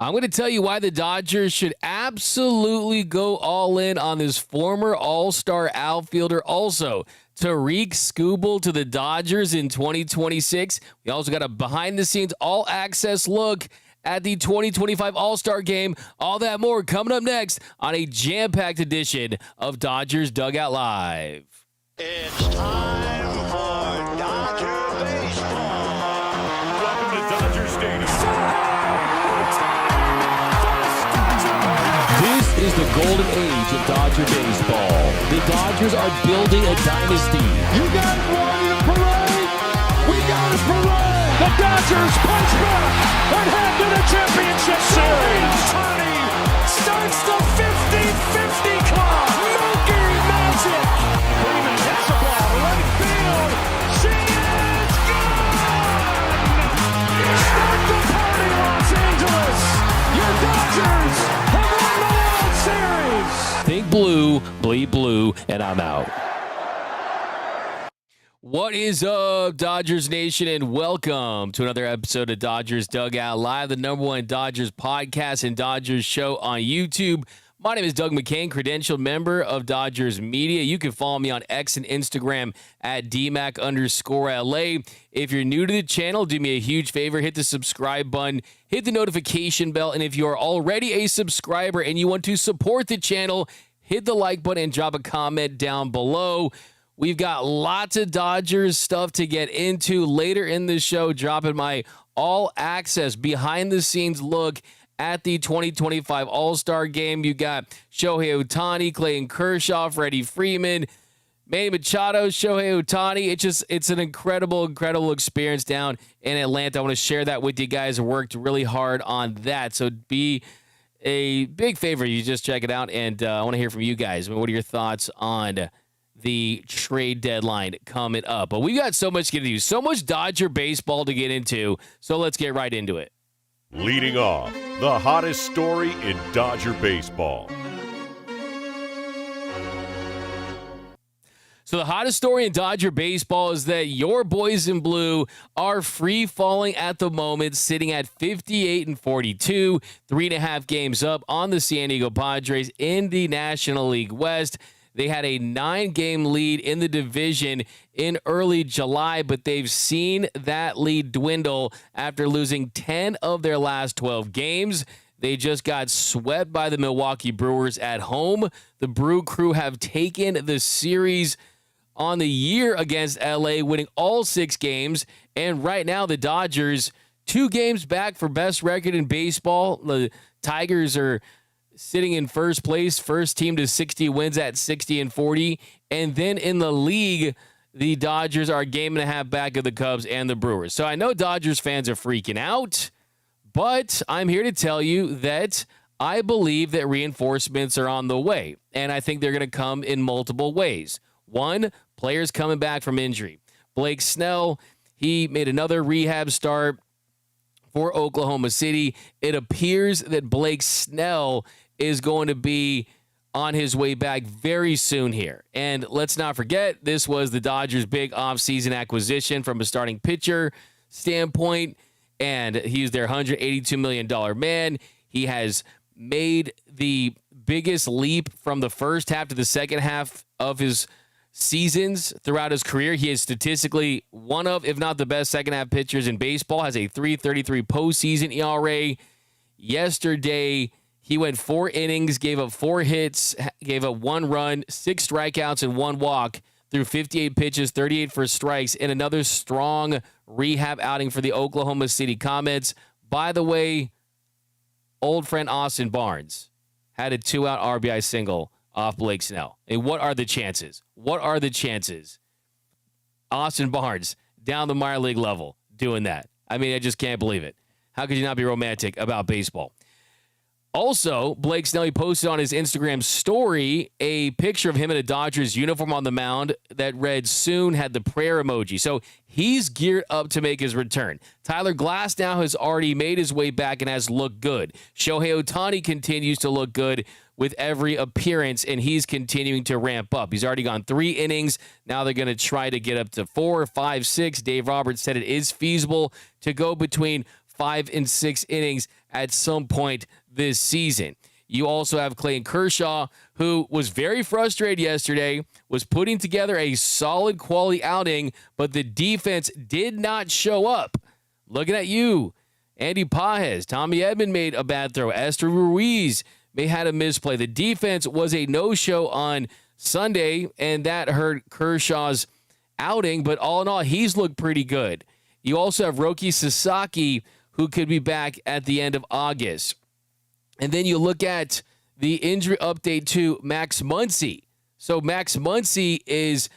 I'm going to tell you why the Dodgers should absolutely go all in on this former All-Star outfielder. Also, Tarik Skull to the Dodgers in 2026. We also got a behind-the-scenes all-access look at the 2025 All-Star Game. All that more coming up next on a jam-packed edition of Dodgers Dugout Live. It's time for Dodger baseball. Welcome to Dodger Stadium. This is the golden age of Dodger baseball. The Dodgers are building a dynasty. You got it, Ryan, a parade. We got a parade. The Dodgers punch back and head to the championship series. Ohtani starts the 50-50 club. Milky Magic. Freeman hits the ball. Right field. She is gone. Start the party, Los Angeles. Your Dodgers have won the World Series. Think blue, bleed blue, and I'm out. What is up, Dodgers Nation, and welcome to another episode of Dodgers Dugout Live, the #1 Dodgers podcast and Dodgers show on YouTube. My name is Doug McKain, credentialed member of Dodgers Media. You can follow me on X and Instagram at DMAC_LA. If you're new to the channel, do me a huge favor, hit the subscribe button, hit the notification bell, and if you are already a subscriber and you want to support the channel, hit the like button and drop a comment down below. We've got lots of Dodgers stuff to get into later in the show, dropping my all-access, behind-the-scenes look at the 2025 All-Star Game. You got Shohei Ohtani, Clayton Kershaw, Freddie Freeman, Manny Machado, Shohei Ohtani. It's an incredible experience down in Atlanta. I want to share that with you guys. I worked really hard on that, so be a big favor. You just check it out, and I want to hear from you guys. I mean, what are your thoughts on the trade deadline coming up? But we got so much to get into, so much Dodger baseball to get into, so let's get right into it. Leading off, the hottest story in Dodger baseball. So the hottest story in Dodger baseball is that your boys in blue are free-falling at the moment, sitting at 58-42, 3.5 games up on the San Diego Padres in the National League West. They had a 9-game lead in the division in early July, but they've seen that lead dwindle after losing 10 of their last 12 games. They just got swept by the Milwaukee Brewers at home. The Brew Crew have taken the series on the year against LA, winning all 6 games. And right now, the Dodgers, 2 games back for best record in baseball. The Tigers are sitting in first place, first team to 60 wins at 60-40. And then in the league, the Dodgers are a game and a half back of the Cubs and the Brewers. So I know Dodgers fans are freaking out, but I'm here to tell you that I believe that reinforcements are on the way. And I think they're going to come in multiple ways. One, players coming back from injury. Blake Snell, he made another rehab start for Oklahoma City. It appears that Blake Snell is going to be on his way back very soon here. And let's not forget, this was the Dodgers' big offseason acquisition from a starting pitcher standpoint, and he's their $182 million man. He has made the biggest leap from the first half to the second half of his seasons throughout his career. He is statistically one of, if not the best second-half pitchers in baseball, has a 3.33 postseason ERA. Yesterday, he went 4 innings, gave up 4 hits, gave up 1 run, 6 strikeouts, and 1 walk through 58 pitches, 38 for strikes, and another strong rehab outing for the Oklahoma City Comets. By the way, old friend Austin Barnes had a 2-out RBI single off Blake Snell. And what are the chances? What are the chances? Austin Barnes down the minor league level doing that. I mean, I just can't believe it. How could you not be romantic about baseball? Also, Blake Snell, he posted on his Instagram story a picture of him in a Dodgers uniform on the mound that read, "Soon," had the prayer emoji. So he's geared up to make his return. Tyler Glasnow has already made his way back and has looked good. Shohei Ohtani continues to look good with every appearance, and he's continuing to ramp up. He's already gone 3 innings. Now they're going to try to get up to 4, 5, 6. Dave Roberts said it is feasible to go between 5 and 6 innings at some point this season. You also have Clayton Kershaw, who was very frustrated yesterday, was putting together a solid quality outing, but the defense did not show up. Looking at you, Andy Pajes, Tommy Edman made a bad throw. Esther Ruiz may had a misplay. The defense was a no-show on Sunday, and that hurt Kershaw's outing, but all in all, he's looked pretty good. You also have Roki Sasaki, who could be back at the end of August. And then you look at the injury update to Max Muncy. So Max Muncy is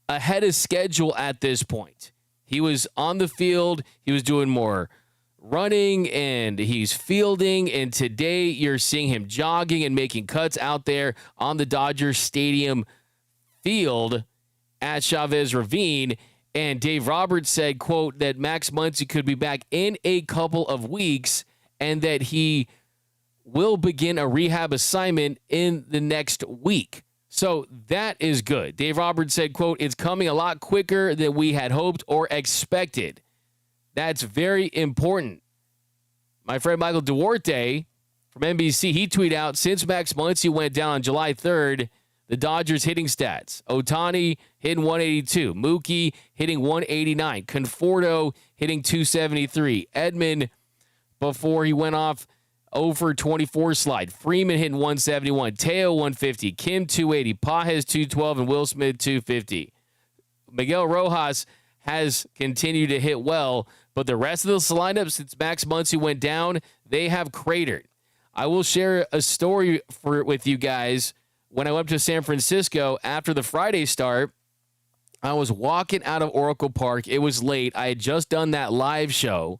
ahead of schedule at this point. He was on the field. He was doing more running, and he's fielding. And today you're seeing him jogging and making cuts out there on the Dodgers Stadium field at Chavez Ravine. And Dave Roberts said, quote, that Max Muncy could be back in a couple of weeks and that he will begin a rehab assignment in the next week. So that is good. Dave Roberts said, quote, it's coming a lot quicker than we had hoped or expected. That's very important. My friend Michael Duarte from NBC, he tweeted out, since Max Muncy went down on July 3rd, the Dodgers hitting stats. Ohtani hitting 182. Mookie hitting 189. Conforto hitting 273. Edman, before he went off, over 24 slide. Freeman hitting 171. Teo 150. Kim 280. Pajes 212. And Will Smith 250. Miguel Rojas has continued to hit well, but the rest of the lineup since Max Muncy went down, they have cratered. I will share a story with you guys. When I went to San Francisco after the Friday start, I was walking out of Oracle Park. It was late. I had just done that live show,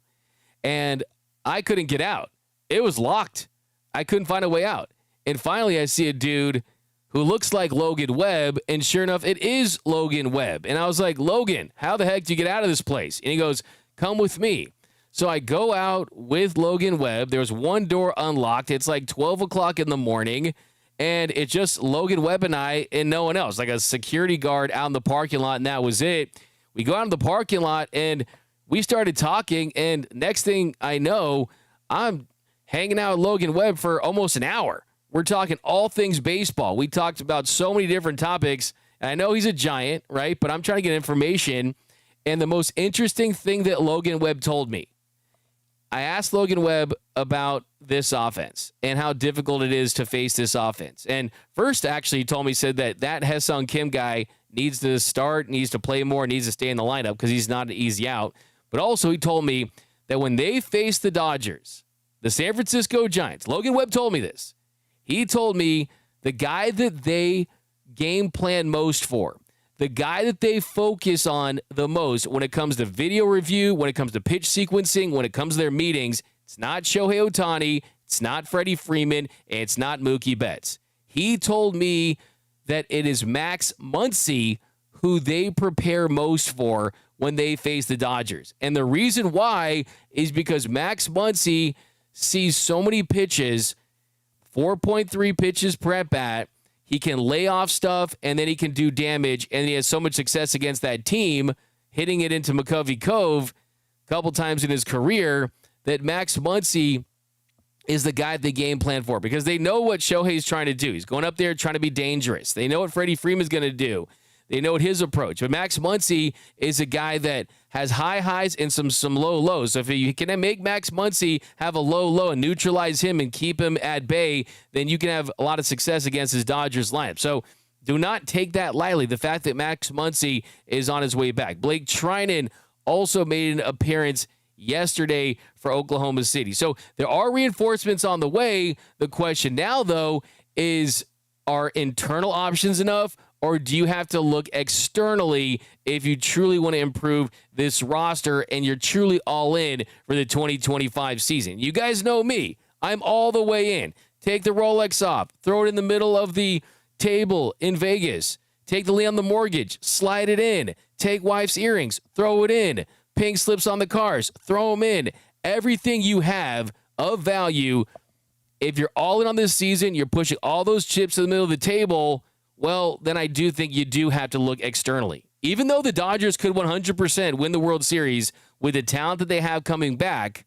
and I couldn't get out. It was locked. I couldn't find a way out. And finally, I see a dude who looks like Logan Webb, and sure enough, it is Logan Webb. And I was like, Logan, how the heck do you get out of this place? And he goes, come with me. So I go out with Logan Webb. There's one door unlocked. It's like 12 o'clock in the morning, and it's just Logan Webb and I and no one else, like a security guard out in the parking lot, and that was it. We go out in the parking lot, and we started talking, and next thing I know, I'm hanging out with Logan Webb for almost an hour. We're talking all things baseball. We talked about so many different topics, and I know he's a giant, right? But I'm trying to get information, and the most interesting thing that Logan Webb told me, I asked Logan Webb about this offense and how difficult it is to face this offense. And first, actually, he told me, said that Ha-Seong Kim guy needs to start, needs to play more, needs to stay in the lineup because he's not an easy out. But also, he told me that when they face the Dodgers, the San Francisco Giants, Logan Webb told me this. He told me the guy that they game plan most for, the guy that they focus on the most when it comes to video review, when it comes to pitch sequencing, when it comes to their meetings, it's not Shohei Ohtani, it's not Freddie Freeman, and it's not Mookie Betts. He told me that it is Max Muncy who they prepare most for when they face the Dodgers. And the reason why is because Max Muncy sees so many pitches, 4.3 pitches per at bat. He can lay off stuff, and then he can do damage, and he has so much success against that team, hitting it into McCovey Cove a couple times in his career, that Max Muncy is the guy they game plan for because they know what Shohei's trying to do. He's going up there trying to be dangerous. They know what Freddie Freeman's going to do. They know what his approach. But Max Muncy is a guy that has high highs and some low lows. So if you can make Max Muncy have a low low and neutralize him and keep him at bay, then you can have a lot of success against his Dodgers lineup. So do not take that lightly, the fact that Max Muncy is on his way back. Blake Trinan also made an appearance yesterday for Oklahoma City. So there are reinforcements on the way. The question now, though, is are internal options enough? Or do you have to look externally if you truly want to improve this roster and you're truly all in for the 2025 season? You guys know me. I'm all the way in. Take the Rolex off. Throw it in the middle of the table in Vegas. Take the lien on the mortgage. Slide it in. Take wife's earrings. Throw it in. Pink slips on the cars. Throw them in. Everything you have of value, if you're all in on this season, you're pushing all those chips to the middle of the table, well, then I do think you do have to look externally. Even though the Dodgers could 100% win the World Series with the talent that they have coming back,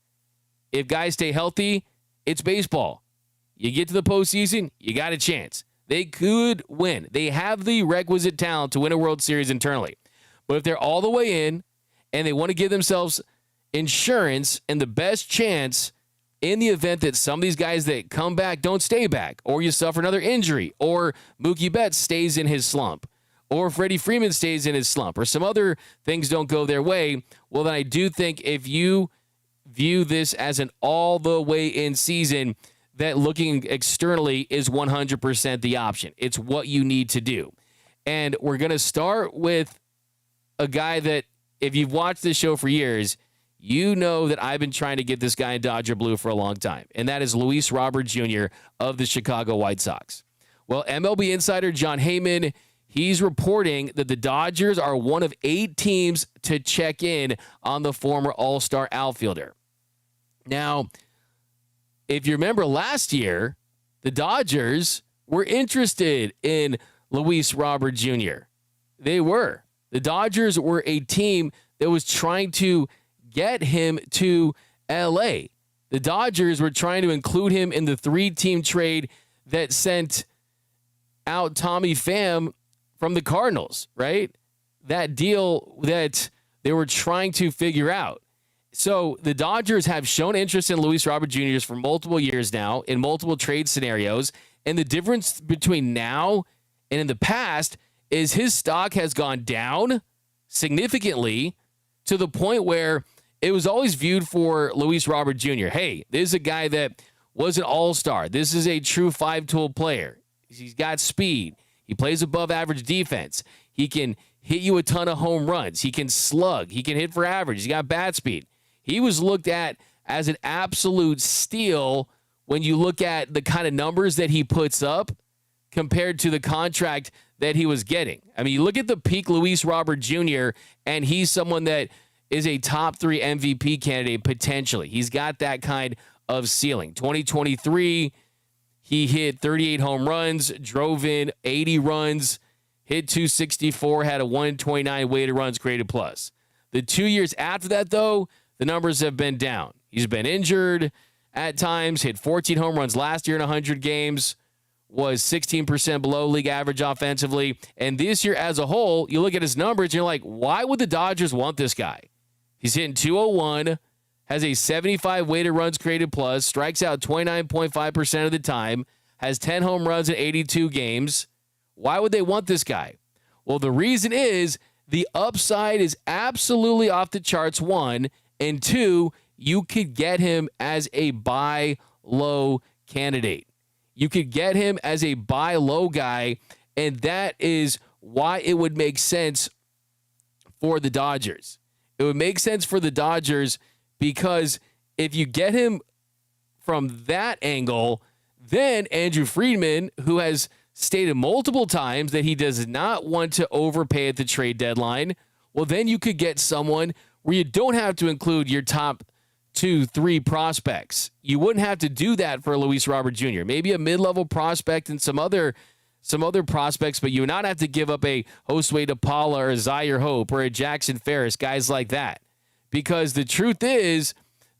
if guys stay healthy, it's baseball. You get to the postseason, you got a chance. They could win. They have the requisite talent to win a World Series internally. But if they're all the way in and they want to give themselves insurance and the best chance in the event that some of these guys that come back don't stay back, or you suffer another injury, or Mookie Betts stays in his slump, or Freddie Freeman stays in his slump, or some other things don't go their way, well, then I do think if you view this as an all-the-way-in season, that looking externally is 100% the option. It's what you need to do. And we're going to start with a guy that, if you've watched this show for years, you know that I've been trying to get this guy in Dodger blue for a long time, and that is Luis Robert Jr. of the Chicago White Sox. Well, MLB insider John Heyman, he's reporting that the Dodgers are one of 8 teams to check in on the former All-Star outfielder. Now, if you remember last year, the Dodgers were interested in Luis Robert Jr. They were. The Dodgers were a team that was trying to get him to L.A. The Dodgers were trying to include him in the 3-team trade that sent out Tommy Pham from the Cardinals, right? That deal that they were trying to figure out. So the Dodgers have shown interest in Luis Robert Jr. for multiple years now in multiple trade scenarios. And the difference between now and in the past is his stock has gone down significantly to the point where it was always viewed for Luis Robert Jr. Hey, this is a guy that was an all-star. This is a true 5-tool player. He's got speed. He plays above average defense. He can hit you a ton of home runs. He can slug. He can hit for average. He's got bat speed. He was looked at as an absolute steal when you look at the kind of numbers that he puts up compared to the contract that he was getting. I mean, you look at the peak Luis Robert Jr., and he's someone that is a top 3 MVP candidate potentially. He's got that kind of ceiling. 2023, he hit 38 home runs, drove in 80 runs, hit 264, had a 129 weighted runs created plus. The 2 years after that, though, the numbers have been down. He's been injured at times, hit 14 home runs last year in 100 games, was 16% below league average offensively. And this year as a whole, you look at his numbers and you're like, why would the Dodgers want this guy? He's hitting 201, has a 75 weighted runs created plus, strikes out 29.5% of the time, has 10 home runs in 82 games. Why would they want this guy? Well, the reason is the upside is absolutely off the charts, 1, and 2, you could get him as a buy low candidate. You could get him as a buy low guy, and that is why it would make sense for the Dodgers. It would make sense for the Dodgers because if you get him from that angle, then Andrew Friedman, who has stated multiple times that he does not want to overpay at the trade deadline, well, then you could get someone where you don't have to include your top 2-3 prospects. You wouldn't have to do that for Luis Robert Jr. Maybe a mid-level prospect and some other prospects, but you would not have to give up a Josue DePaula or a Zaire Hope or a Jackson Ferris, guys like that. Because the truth is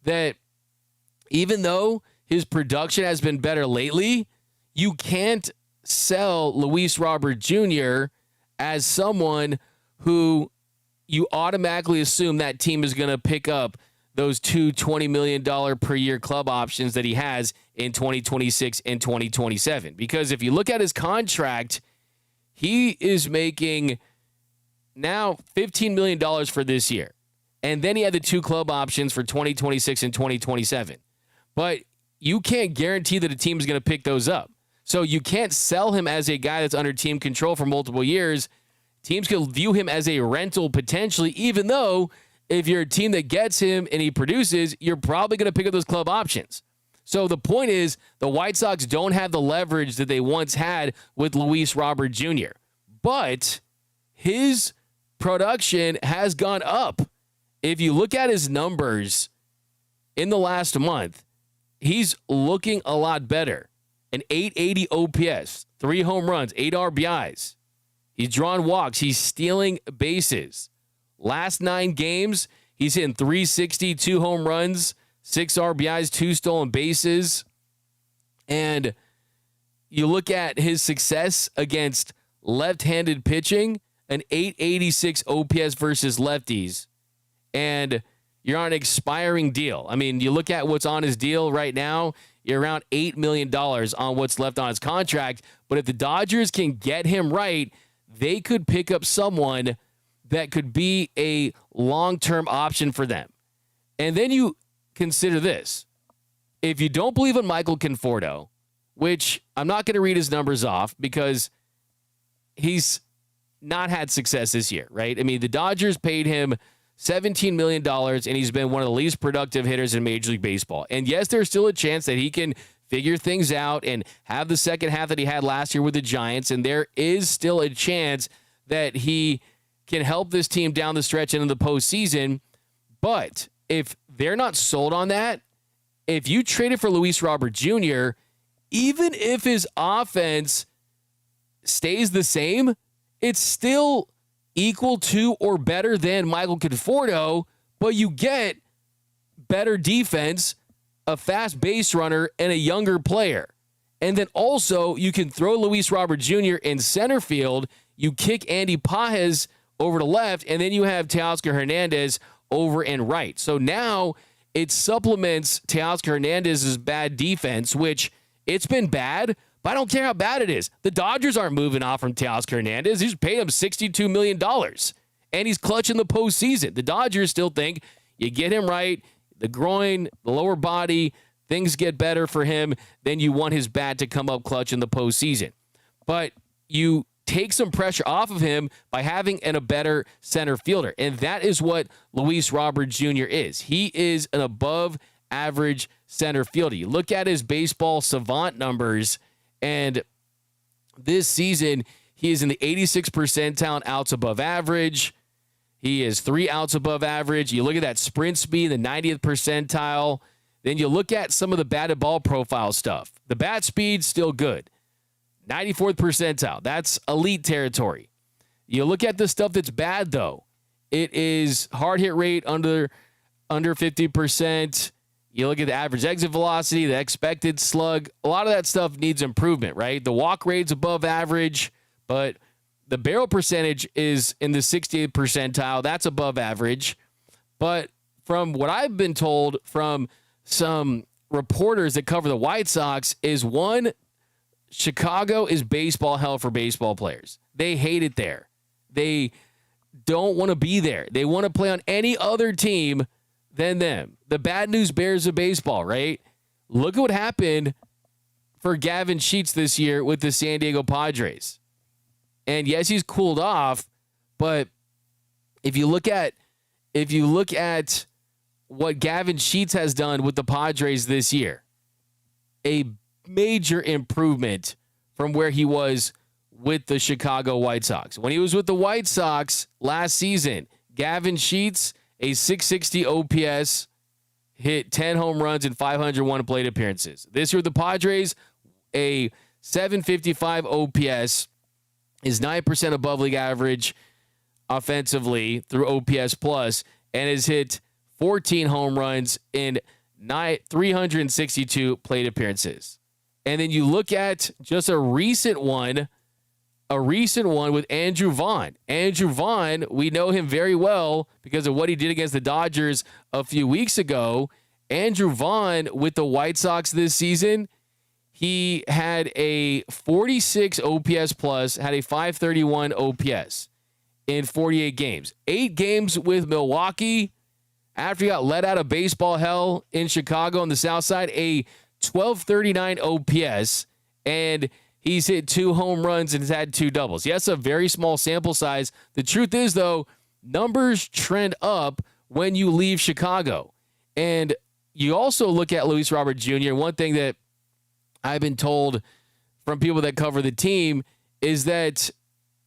that even though his production has been better lately, you can't sell Luis Robert Jr. as someone who you automatically assume that team is going to pick up those two $20 million per year club options that he has in 2026 and 2027. Because if you look at his contract, he is making now $15 million for this year. And then he had the 2 club options for 2026 and 2027. But you can't guarantee that a team is going to pick those up. So you can't sell him as a guy that's under team control for multiple years. Teams could view him as a rental potentially, even though if you're a team that gets him and he produces, you're probably going to pick up those club options. So the point is the White Sox don't have the leverage that they once had with Luis Robert Jr. But his production has gone up. If you look at his numbers in the last month, he's looking a lot better. An 880 OPS, 3 home runs, 8 RBIs. He's drawn walks. He's stealing bases. Last 9 games, he's hitting 360, 2 home runs, 6 RBIs, 2 stolen bases. And you look at his success against left-handed pitching, an 886 OPS versus lefties. And you're on an expiring deal. I mean, you look at what's on his deal right now, you're around $8 million on what's left on his contract. But if the Dodgers can get him right, they could pick up someone that could be a long-term option for them. And then you consider this. If you don't believe in Michael Conforto, which I'm not going to read his numbers off because he's not had success this year, right? I mean, the Dodgers paid him $17 million, and he's been one of the least productive hitters in Major League Baseball. And yes, there's still a chance that he can figure things out and have the second half that he had last year with the Giants, and there is still a chance that he can help this team down the stretch into the postseason. But if they're not sold on that, if you traded for Luis Robert Jr., even if his offense stays the same, it's still equal to or better than Michael Conforto, but you get better defense, a fast base runner, and a younger player. And then also you can throw Luis Robert Jr. in center field, you kick Andy Pages over to left, and then you have Teoscar Hernandez over and right. So now it supplements Teoscar Hernandez's bad defense, which it's been bad, but I don't care how bad it is. The Dodgers aren't moving off from Teoscar Hernandez. He's paid him $62 million, and he's clutch in the postseason. The Dodgers still think you get him right, the groin, the lower body, things get better for him, then you want his bat to come up clutch in the postseason. But you take some pressure off of him by having a better center fielder, and that is what Luis Robert Jr. is. He is an above-average center fielder. You look at his baseball savant numbers, and this season, he is in the 86th percentile outs above average. He is 3 outs above average. You look at that sprint speed, the 90th percentile. Then you look at some of the batted ball profile stuff. The bat speed's still good. 94th percentile. That's elite territory. You look at the stuff that's bad, though. It is hard hit rate under 50%. You look at the average exit velocity, the expected slug. A lot of that stuff needs improvement, right? The walk rate's above average, but the barrel percentage is in the 68th percentile. That's above average. But from what I've been told from some reporters that cover the White Sox is, one, Chicago is baseball hell for baseball players. They hate it there. They don't want to be there. They want to play on any other team than them. The bad news bears of baseball, right? Look at what happened for Gavin Sheets this year with the San Diego Padres. And yes, he's cooled off, but if you look at what Gavin Sheets has done with the Padres this year, a major improvement from where he was with the Chicago White Sox. When he was with the White Sox last season, Gavin Sheets, a 660 OPS, hit 10 home runs and 501 plate appearances. This year, the Padres, a 755 OPS, is 9% above league average offensively through OPS plus, and has hit 14 home runs in 362 plate appearances. And then you look at just a recent one with Andrew Vaughn. Andrew Vaughn, we know him very well because of what he did against the Dodgers a few weeks ago. Andrew Vaughn with the White Sox this season, he had a 46 OPS plus, had a 531 OPS in 48 games. 8 games with Milwaukee after he got let out of baseball hell in Chicago on the South Side, a 1239 OPS, and he's hit 2 home runs and has had 2 doubles. Yes, a very small sample size. The truth is, though, numbers trend up when you leave Chicago. And you also look at Luis Robert Jr. One thing that I've been told from people that cover the team is that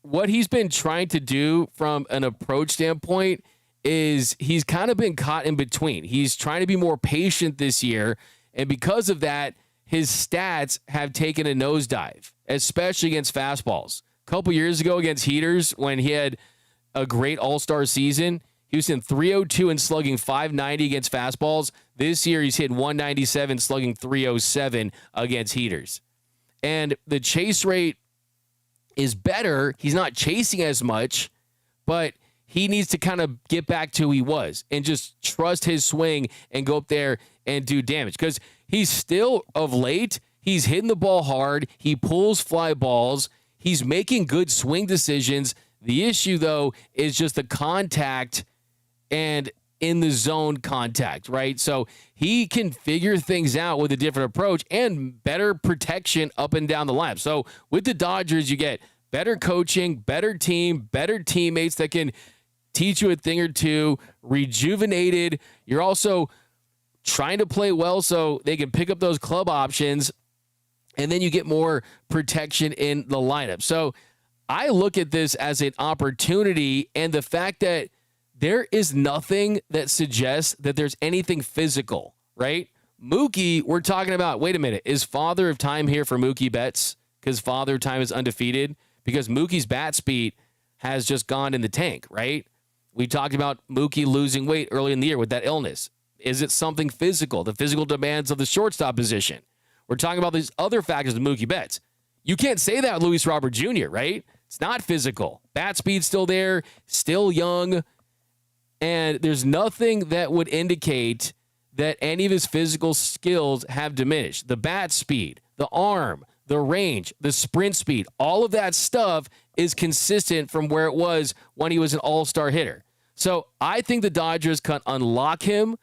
what he's been trying to do from an approach standpoint is he's kind of been caught in between. He's trying to be more patient this year, and because of that, his stats have taken a nosedive, especially against fastballs. A couple years ago against heaters, when he had a great all-star season, He was in 302 and slugging 590 against fastballs. This year, he's hitting 197, slugging 307 against heaters. And the chase rate is better. He's not chasing as much, but he needs to kind of get back to who he was and just trust his swing and go up there and do damage. Because he's still, of late, he's hitting the ball hard. He pulls fly balls. He's making good swing decisions. The issue, though, is just the contact and in the zone contact, right? So he can figure things out with a different approach and better protection up and down the line. So with the Dodgers, you get better coaching, better team, better teammates that can teach you a thing or two, rejuvenated. You're also trying to play well so they can pick up those club options, and then you get more protection in the lineup. So I look at this as an opportunity, and the fact that there is nothing that suggests that there's anything physical, right? Mookie, we're talking about, wait a minute, is Father of Time here for Mookie Betts? Because Father of Time is undefeated? Because Mookie's bat speed has just gone in the tank, right? We talked about Mookie losing weight early in the year with that illness. Is it something physical? The physical demands of the shortstop position. We're talking about these other factors of Mookie Betts. You can't say that with Luis Robert Jr., right? It's not physical. Bat speed's still there, still young, and there's nothing that would indicate that any of his physical skills have diminished. The bat speed, the arm, the range, the sprint speed, all of that stuff is consistent from where it was when he was an all-star hitter. So I think the Dodgers can unlock him.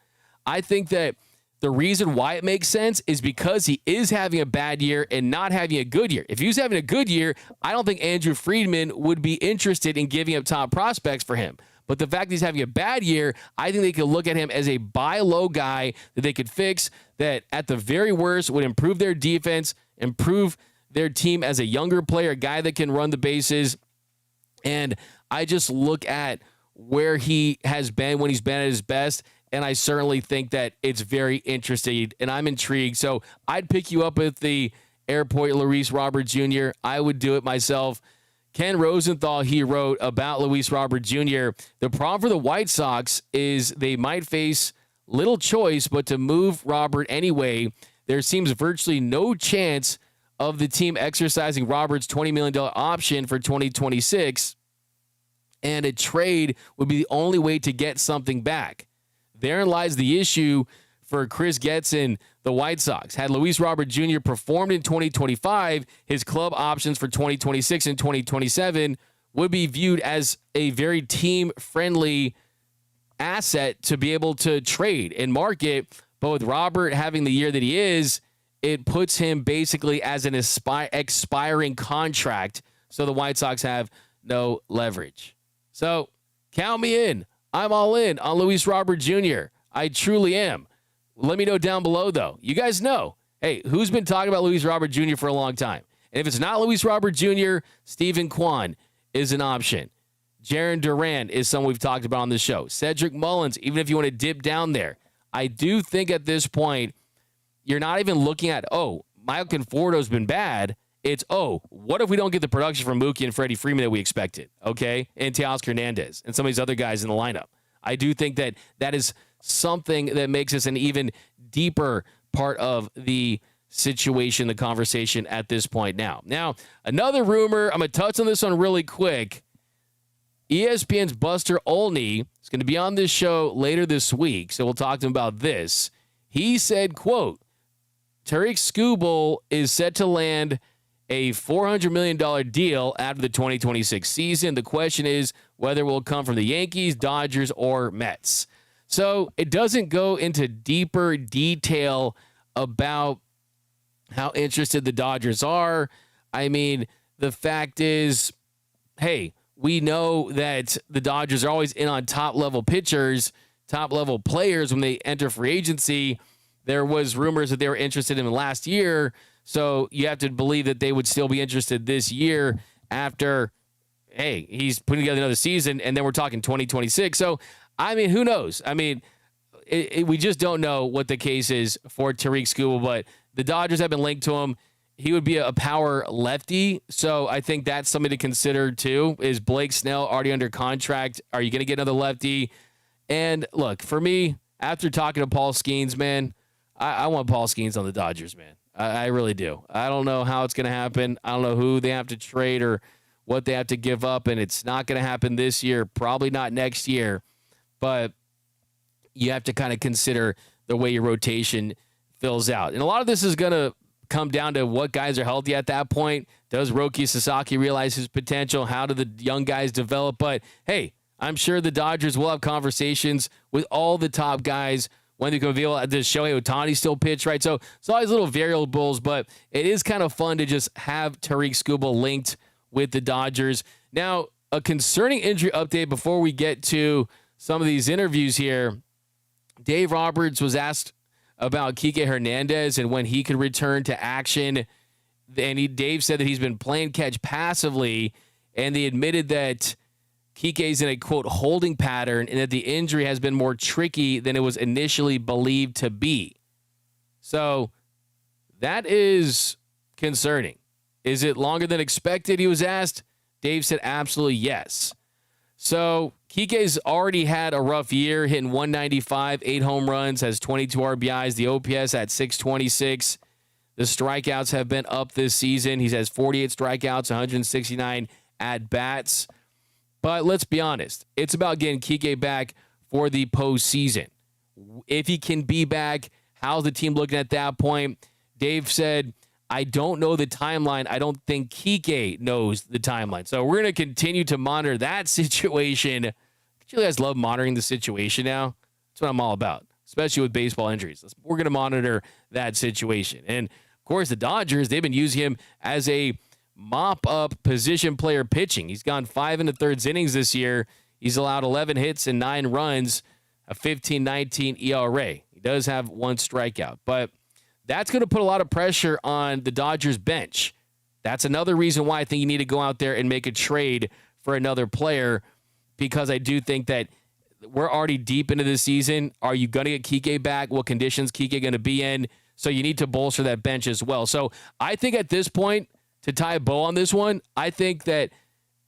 I think that the reason why it makes sense is because he is having a bad year and not having a good year. If he was having a good year, I don't think Andrew Friedman would be interested in giving up top prospects for him. But the fact that he's having a bad year, I think they could look at him as a buy low guy that they could fix, that at the very worst would improve their defense, improve their team as a younger player, a guy that can run the bases. And I just look at where he has been when he's been at his best, and I certainly think that it's very interesting, and I'm intrigued. So I'd pick you up at the airport, Luis Robert Jr. I would do it myself. Ken Rosenthal, he wrote about Luis Robert Jr. The problem for the White Sox is they might face little choice but to move Robert anyway. There seems virtually no chance of the team exercising Robert's $20 million option for 2026, and a trade would be the only way to get something back. Therein lies the issue for Chris Getson, the White Sox. Had Luis Robert Jr. performed in 2025, his club options for 2026 and 2027 would be viewed as a very team-friendly asset to be able to trade and market. But with Robert having the year that he is, it puts him basically as an expiring contract, so the White Sox have no leverage. So count me in. I'm all in on Luis Robert Jr. I truly am. Let me know down below, though. You guys know, hey, who's been talking about Luis Robert Jr. for a long time? And if it's not Luis Robert Jr., Stephen Kwan is an option. Jarren Duran is someone we've talked about on the show. Cedric Mullins, even if you want to dip down there. I do think at this point, you're not even looking at, oh, Michael Conforto's been bad. It's, oh, what if we don't get the production from Mookie and Freddie Freeman that we expected, okay? And Teoscar Hernandez and some of these other guys in the lineup. I do think that that is something that makes us an even deeper part of the situation, the conversation at this point now. Now, another rumor, I'm going to touch on this one really quick. ESPN's Buster Olney is going to be on this show later this week, so we'll talk to him about this. He said, quote, Tarik Skull is set to land a $400 million deal after the 2026 season. The question is whether it will come from the Yankees, Dodgers, or Mets. So it doesn't go into deeper detail about how interested the Dodgers are. I mean, the fact is, hey, we know that the Dodgers are always in on top-level pitchers, top-level players when they enter free agency. There was rumors that they were interested in him last year, so you have to believe that they would still be interested this year after, hey, he's putting together another season, and then we're talking 2026. So, I mean, who knows? I mean, we just don't know what the case is for Tarik Skull, but the Dodgers have been linked to him. He would be a power lefty, so I think that's something to consider too. Is Blake Snell already under contract? Are you going to get another lefty? And look, for me, after talking to Paul Skeens, man, I want Paul Skeens on the Dodgers, man. I really do. I don't know how it's going to happen. I don't know who they have to trade or what they have to give up, and it's not going to happen this year, probably not next year. But you have to kind of consider the way your rotation fills out. And a lot of this is going to come down to what guys are healthy at that point. Does Roki Sasaki realize his potential? How do the young guys develop? But, hey, I'm sure the Dodgers will have conversations with all the top guys when they can reveal. Does Shohei Ohtani still pitch, right? So it's all these little variables, but it is kind of fun to just have Tarik Skull linked with the Dodgers. Now, a concerning injury update before we get to some of these interviews here. Dave Roberts was asked about Kiké Hernández and when he could return to action. And Dave said that he's been playing catch passively, and they admitted that Kiké's in a, quote, holding pattern and that the injury has been more tricky than it was initially believed to be. So that is concerning. Is it longer than expected, he was asked? Dave said absolutely yes. So Kiké's already had a rough year, hitting 195, 8 home runs, has 22 RBIs, the OPS at 626. The strikeouts have been up this season. He has 48 strikeouts, 169 at-bats. But let's be honest, it's about getting Kiké back for the postseason. If he can be back, how's the team looking at that point? Dave said, I don't know the timeline. I don't think Kiké knows the timeline. So we're going to continue to monitor that situation. You guys love monitoring the situation now. That's what I'm all about, especially with baseball injuries. We're going to monitor that situation. And, of course, the Dodgers, they've been using him as a mop-up position player pitching. He's gone 5 1/3 innings this year. He's allowed 11 hits and 9 runs, a 15.19 ERA. He does have 1 strikeout. But that's going to put a lot of pressure on the Dodgers bench. That's another reason why I think you need to go out there and make a trade for another player, because I do think that we're already deep into the season. Are you going to get Kiké back? What conditions Kiké going to be in? So you need to bolster that bench as well. So I think at this point, to tie a bow on this one, I think that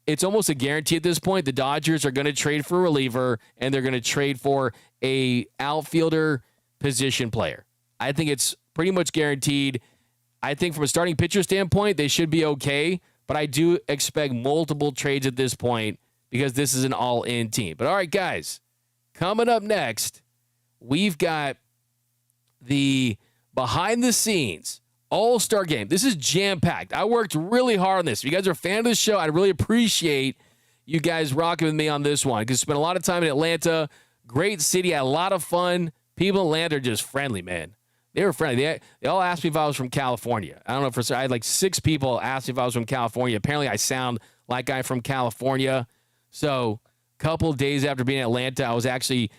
it's almost a guarantee at this point. The Dodgers are going to trade for a reliever, and they're going to trade for a outfielder position player. I think it's pretty much guaranteed. I think from a starting pitcher standpoint, they should be okay, but I do expect multiple trades at this point because this is an all-in team. But all right, guys, coming up next, we've got the behind-the-scenes All-Star Game. This is jam-packed. I worked really hard on this. If you guys are a fan of the show, I'd really appreciate you guys rocking with me on this one, because I spent a lot of time in Atlanta. Great city, had a lot of fun. People in Atlanta are just friendly, man. They were friendly. They all asked me if I was from California. I don't know if I had like 6 people ask me if I was from California. Apparently, I sound like I'm from California. So a couple of days after being in Atlanta, I was actually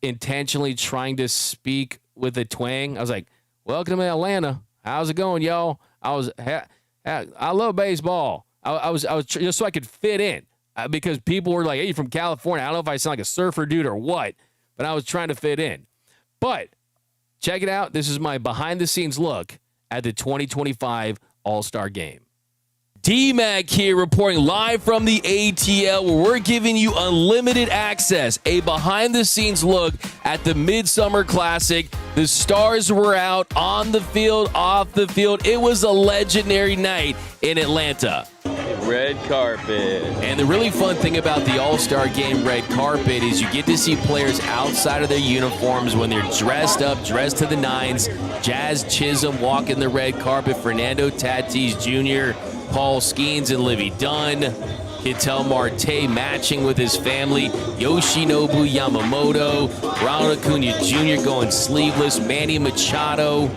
intentionally trying to speak with a twang. I was like, welcome to Atlanta. How's it going, y'all? I love baseball. I was just so I could fit in, because people were like, hey, you from California? I don't know if I sound like a surfer dude or what, but I was trying to fit in. But check it out. This is my behind-the-scenes look at the 2025 All-Star Game. D-Mac here, reporting live from the ATL, where we're giving you unlimited access, a behind-the-scenes look at the Midsummer Classic. The stars were out on the field, off the field. It was a legendary night in Atlanta. Red carpet. And the really fun thing about the All-Star Game red carpet is you get to see players outside of their uniforms when they're dressed up, dressed to the nines. Jazz Chisholm walking the red carpet, Fernando Tatis Jr., Paul Skeens and Livy Dunn, Ketel Marte matching with his family, Yoshinobu Yamamoto, Ronald Acuna Jr. going sleeveless, Manny Machado,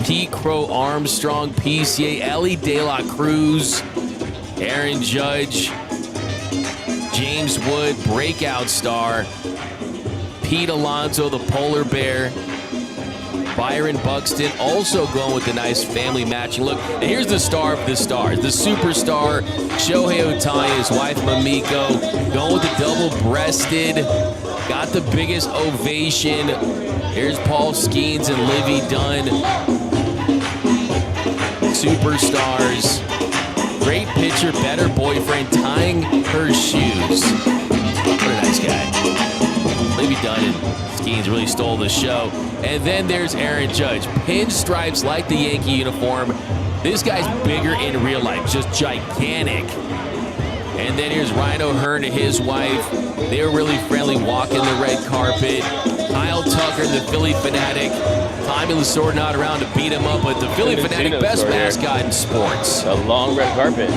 Pete Crow Armstrong, PCA, Ellie De La Cruz, Aaron Judge, James Wood, breakout star, Pete Alonso, the polar bear, Byron Buxton also going with the nice family matching look. And here's the star of the stars, the superstar, Shohei Ohtani, his wife Mamiko, going with the double-breasted, got the biggest ovation. Here's Paul Skeens and Livy Dunn, superstars. Great pitcher, better boyfriend, tying her shoes. What a nice guy. done it. Skeens really stole the show. And then there's Aaron Judge. Pinstripes like the Yankee uniform. This guy's bigger in real life, just gigantic. And then here's Ryan O'Hearn and his wife. They were really friendly walking the red carpet. Kyle Tucker, the Philly Fanatic. Tommy Lasorda not around to beat him up, but the Philly Fanatic, best mascot in sports. A long red carpet.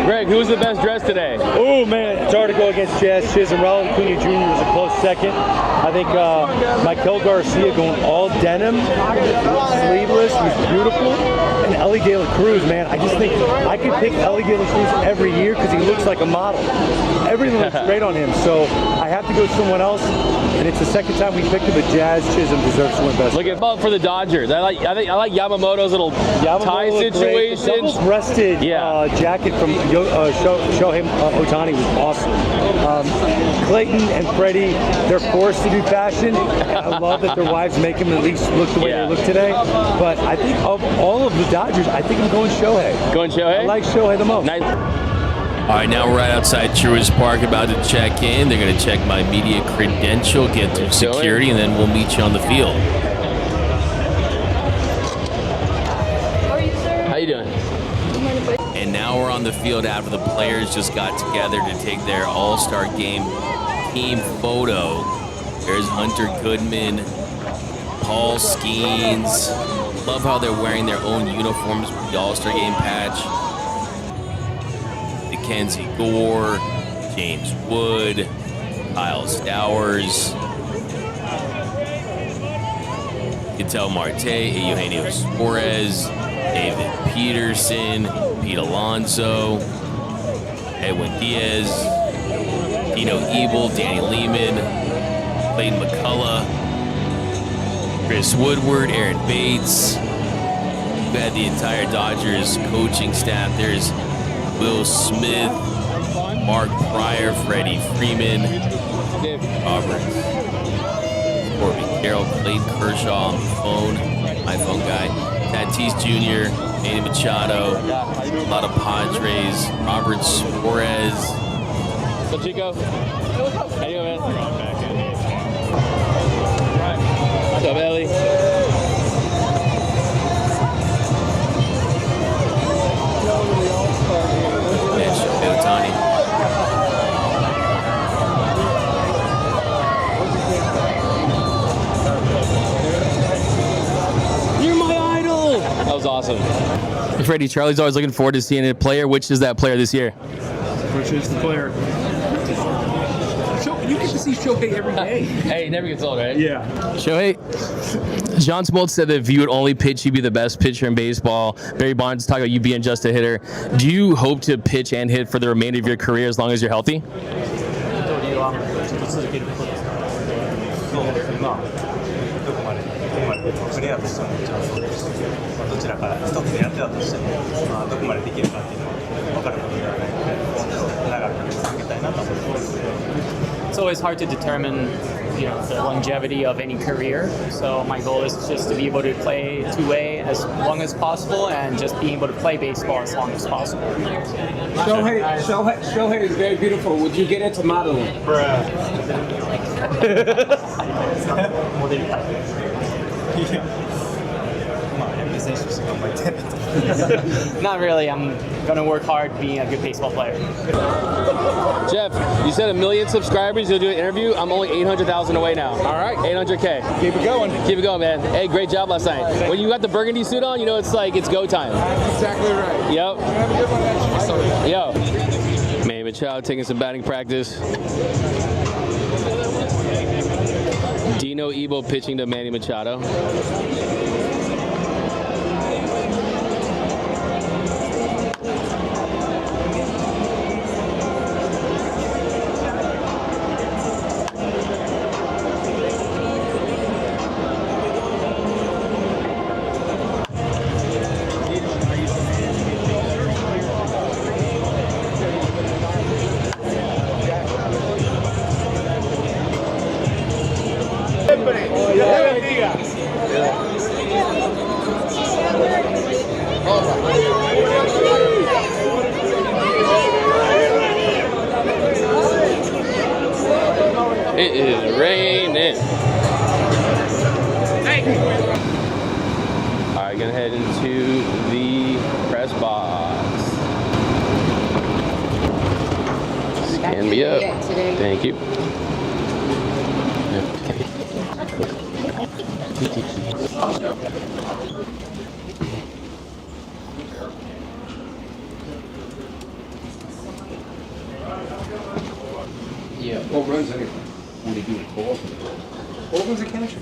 Greg, who was the best dressed today? Oh, man, it's hard to go against Jazz Chisholm. Raul Acuna Jr. was a close second. I think Michael Garcia going all denim, sleeveless, was beautiful. And Ellie De La Cruz, man, I just think I could pick Ellie De La Cruz every year because he looks like a model. Everything looks great on him, so I have to go someone else. And it's the second time we picked him, but Jazz Chisholm deserves to win best. Look at for the Dodgers. I like Yamamoto's little tie situation. The double-breasted jacket from Shohei Ohtani was awesome. Clayton and Freddie, they're forced to do fashion. I love that their wives make them at least look the way they look today. But I think of all of the Dodgers, I think I'm going Shohei. Going Shohei? I like Shohei the most. Nice. All right, now we're right outside Truist Park, about to check in. They're going to check my media credential, get through security, and then we'll meet you on the field. How you doing? And now we're on the field after the players just got together to take their All-Star Game team photo. There's Hunter Goodman, Paul Skeens. Love how they're wearing their own uniforms with the All-Star Game patch. Mackenzie Gore, James Wood, Kyle Stowers, Ketel Marte, Eugenio Suarez, David Peterson, Pete Alonso, Edwin Diaz, Dino Ebel, Danny Lehman, Clayton McCullough, Chris Woodward, Aaron Bates. We've had the entire Dodgers coaching staff. There's Will Smith, Mark Pryor, Freddie Freeman, Roberts, Corbin Carroll, Clayton Kershaw on the phone, iPhone guy, Tatis Jr., Manny Machado, a lot of Padres, Robert Suarez. What's up, Chico? How you doing, man? What's up, Ellie? Shohei Ohtani. You're my idol! That was awesome. Freddie, Charlie's always looking forward to seeing a player. Which is that player this year? Which is the player? You get to see Shohei every day. Hey, it never gets old, right? Yeah. Shohei, John Smoltz said that if you would only pitch, you'd be the best pitcher in baseball. Barry Bonds talking about you being just a hitter. Do you hope to pitch and hit for the remainder of your career as long as you're healthy? It's always hard to determine, the longevity of any career. So my goal is just to be able to play two-way as long as possible and just being able to play baseball as long as possible. Shohei is very beautiful. Would you get into modeling? Not really. I'm going to work hard being a good baseball player. Jeff, you said 1 million subscribers, you'll do an interview. I'm only 800,000 away now. All right. 800K. Keep it going. Keep it going, man. Hey, great job last night. When you got the burgundy suit on, it's go time. Exactly right. Yep. Have a good one, Yo. Manny Machado taking some batting practice. Dino Ebel pitching to Manny Machado. to the press box. Scan me up. Thank you. Yeah, home runs anyway. What do you do with balls? Home runs a catcher.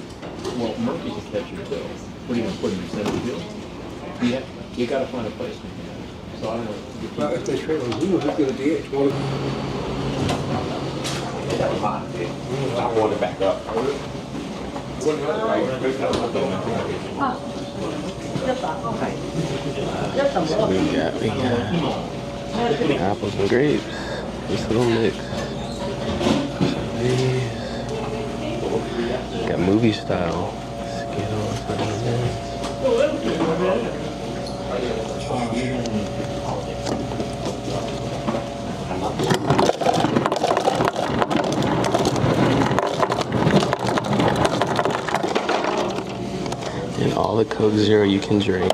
Well, Murphy's a catcher, so what are you gonna put him in center field? Yeah, you gotta find a place. So I don't know. Well, if they trade Ozuna, who's gonna DH? One of them. I want to back up. We got apples and grapes. This little mix. Got movie style Skittles. And all the Coke Zero you can drink.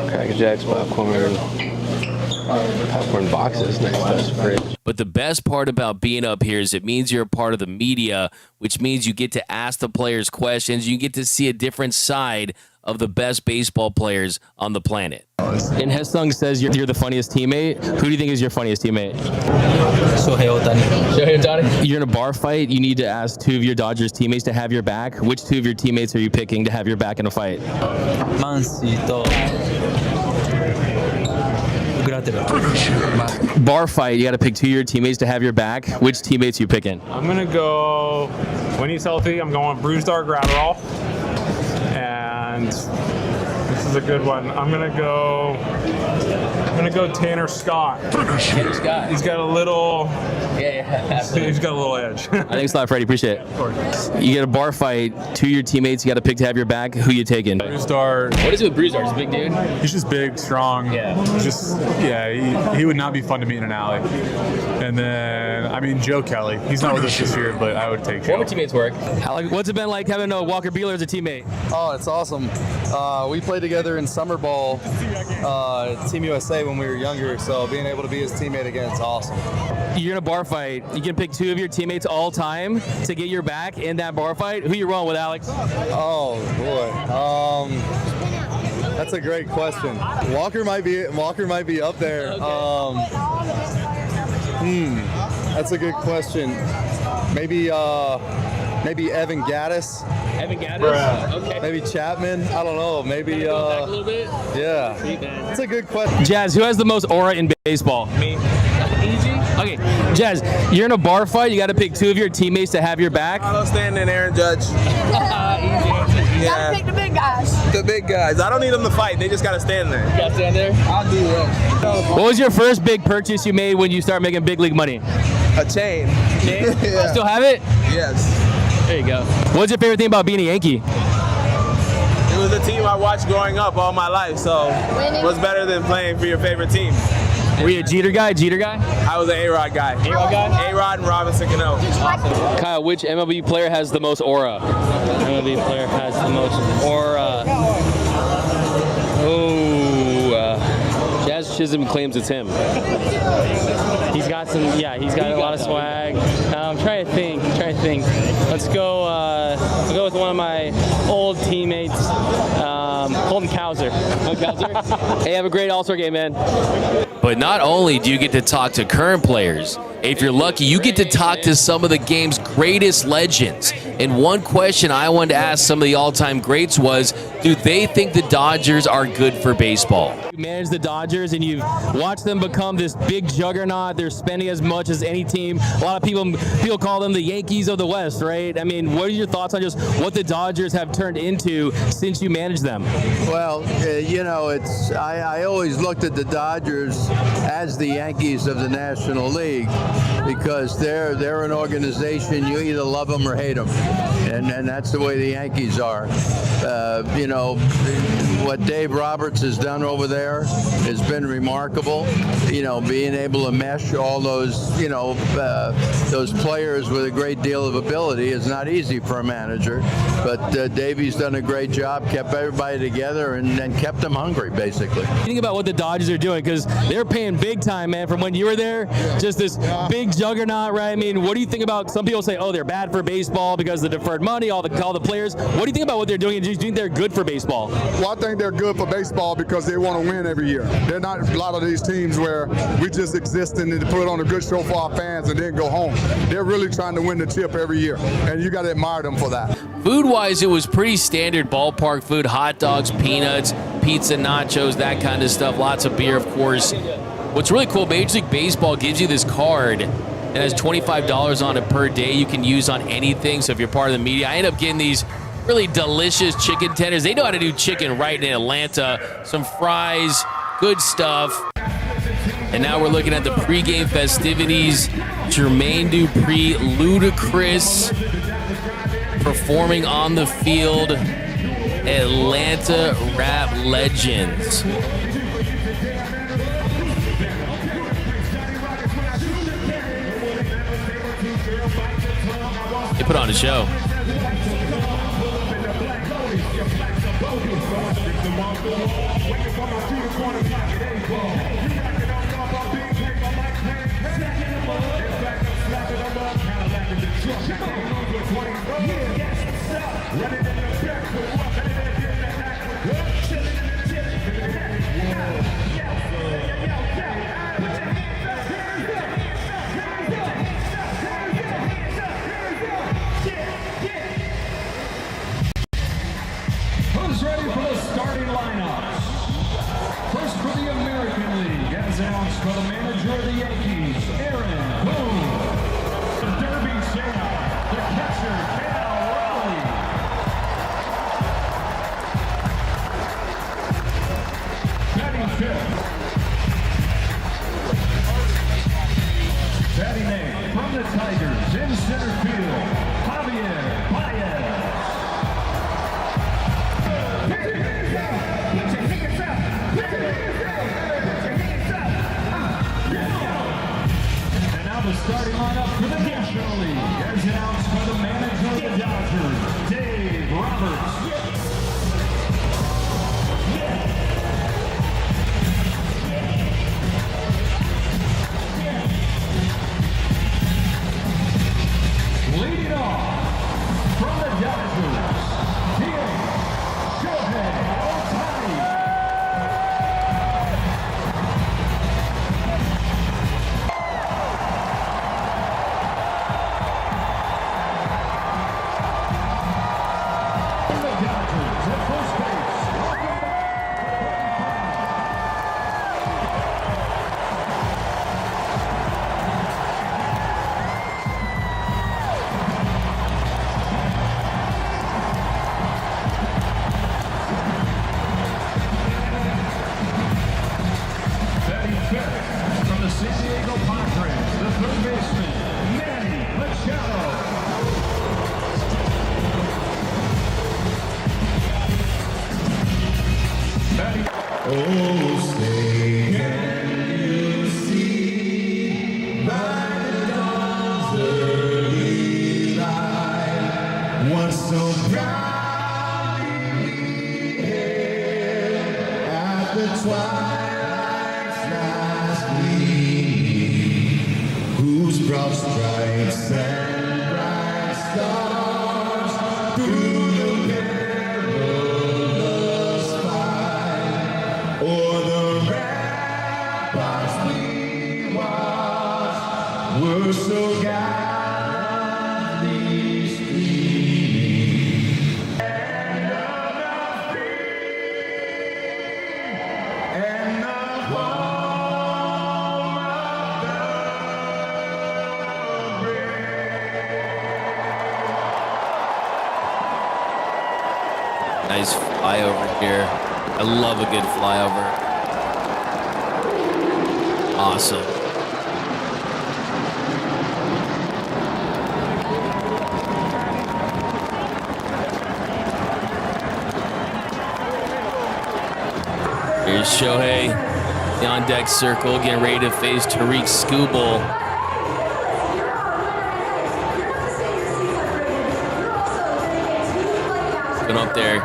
Cracker Jacks, popcorn boxes next to the fridge. But the best part about being up here is it means you're a part of the media, which means you get to ask the players questions. You get to see a different side of the best baseball players on the planet. And Hestung says you're the funniest teammate. Who do you think is your funniest teammate? Shohei Ohtani. Shohei Ohtani? You're in a bar fight. You need to ask 2 of your Dodgers teammates to have your back. Which 2 of your teammates are you picking to have your back in a fight? Mancito. Bar fight. You got to pick 2 of your teammates to have your back. Which teammates are you picking? I'm going to go, when he's healthy, I'm going Bruce Dar Gratterall. And this is a good one. I'm gonna go Tanner Scott. Tanner Scott. He's got a little. Yeah. He's got a little edge. Thanks a lot, Freddie. Appreciate it. Of course. You get a bar fight. 2 of your teammates you got to pick to have your back. Who you taking? Bruce Dar. What is it with Bruce Dar? He's a big dude. He's just big, strong. Yeah. He would not be fun to meet in an alley. And then Joe Kelly. He's not with us this year, but I would take Joe. Former teammates work. What's it been like having Walker Buehler as a teammate? Oh, it's awesome. We played together in summer ball, Team USA when we were younger, so being able to be his teammate again, it's awesome. You're in a bar fight. You can pick 2 of your teammates all time to get your back in that bar fight. Who you rolling with, Alex? Oh boy, that's a great question. Walker might be up there. Okay. That's a good question. Maybe Evan Gaddis. Evan Gaddis? Okay. Maybe Chapman. I don't know. Maybe back a little bit? Yeah. That's a good question. Jazz, who has the most aura in baseball? Me. Easy. Okay, Jazz, you're in a bar fight. You got to pick 2 of your teammates to have your back. Carlos Stanton and Aaron Judge. Gotta pick the big guys. The big guys. I don't need them to fight. They just gotta stand there. You got to stand there? I'll do that. What was your first big purchase you made when you started making big league money? A chain. Yeah. Still have it? Yes. There you go. What's your favorite thing about being a Yankee? It was a team I watched growing up all my life, so what's better than playing for your favorite team? Were you a Jeter guy? I was an A-Rod guy. A-Rod guy? A-Rod and Robinson Cano. Awesome. Kyle, which MLB player has the most aura? MLB player has the most aura. Jazz Chisholm claims it's him. He's got a lot of swag. I'm trying to think. Let's go with one of my old teammates, Colton Cowser. Hey, have a great All-Star game, man. But not only do you get to talk to current players, if you're lucky, you get to talk to some of the game's greatest legends. And one question I wanted to ask some of the all-time greats was, do they think the Dodgers are good for baseball? You manage the Dodgers and you've watched them become this big juggernaut. They're spending as much as any team. A lot of people call them the Yankees of the West, right? I mean, what are your thoughts on just what the Dodgers have turned into since you managed them? Well, I always looked at the Dodgers as the Yankees of the National League because they're an organization, you either love them or hate them. And that's the way the Yankees are. You know, what Dave Roberts has done over there has been remarkable. You know, being able to mesh all those, you know, those players with a great deal of ability is not easy for a manager. But Davey's done a great job, kept everybody together, and kept them hungry, basically. Think about what the Dodgers are doing, because they're paying big time, man, from when you were there. Just this big juggernaut, right? I mean, what do you think about, some people say, oh, they're bad for baseball because of the deferred money, all the players. What do you think about what they're doing? And do you think they're good for baseball? Well, I think they're good for baseball because they want to win every year. They're not a lot of these teams where we just exist and to put on a good show for our fans and then go home. They're really trying to win the chip every year, and you got to admire them for that. Food-wise, it was pretty standard ballpark food: hot dogs, peanuts, pizza, nachos, that kind of stuff. Lots of beer, of course. What's really cool, Major League Baseball gives you this card that has $25 on it per day you can use on anything. So if you're part of the media, I end up getting these really delicious chicken tenders. They know how to do chicken right in Atlanta. Some fries, good stuff. And now we're looking at the pregame festivities. Jermaine Dupri, Ludacris, performing on the field. Atlanta rap legends. They put on a show. Who's ready for the starting lineups? First for the American League, as announced by the manager of the Yankees, Aaron Boone. The Derby Santa, the catcher, Cal Raleigh. Batting fifth. Batting eighth from the Tigers in center field, Javier Baez. And now the starting lineup for the National League, as announced by the manager of the Dodgers, Dave Roberts. Leading off from the Dodgers, Shohei Ohtani. From the Dodgers at first base, Logan Webb. Batting fifth from the San Diego Padres, the third baseman, Manny Machado. Batting Oh, say can you see by the dawn's early light what so proudly we hailed at the twilight's last gleaming, whose broad stripes and bright stars through the perilous fight o'er the ramparts we watched were so gallantly streaming. And of the free and the home of the brave. Nice flyover here. I love a good flyover. Awesome. Here's Shohei, the on-deck circle, getting ready to face Tarik Skull. Going up there.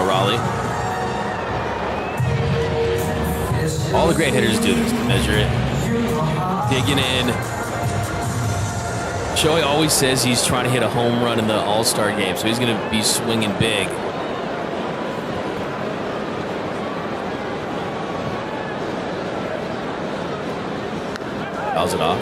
Raleigh. All the great hitters do this to measure it. Digging in. Shohei always says he's trying to hit a home run in the All-Star Game, so he's going to be swinging big. Fouls it off.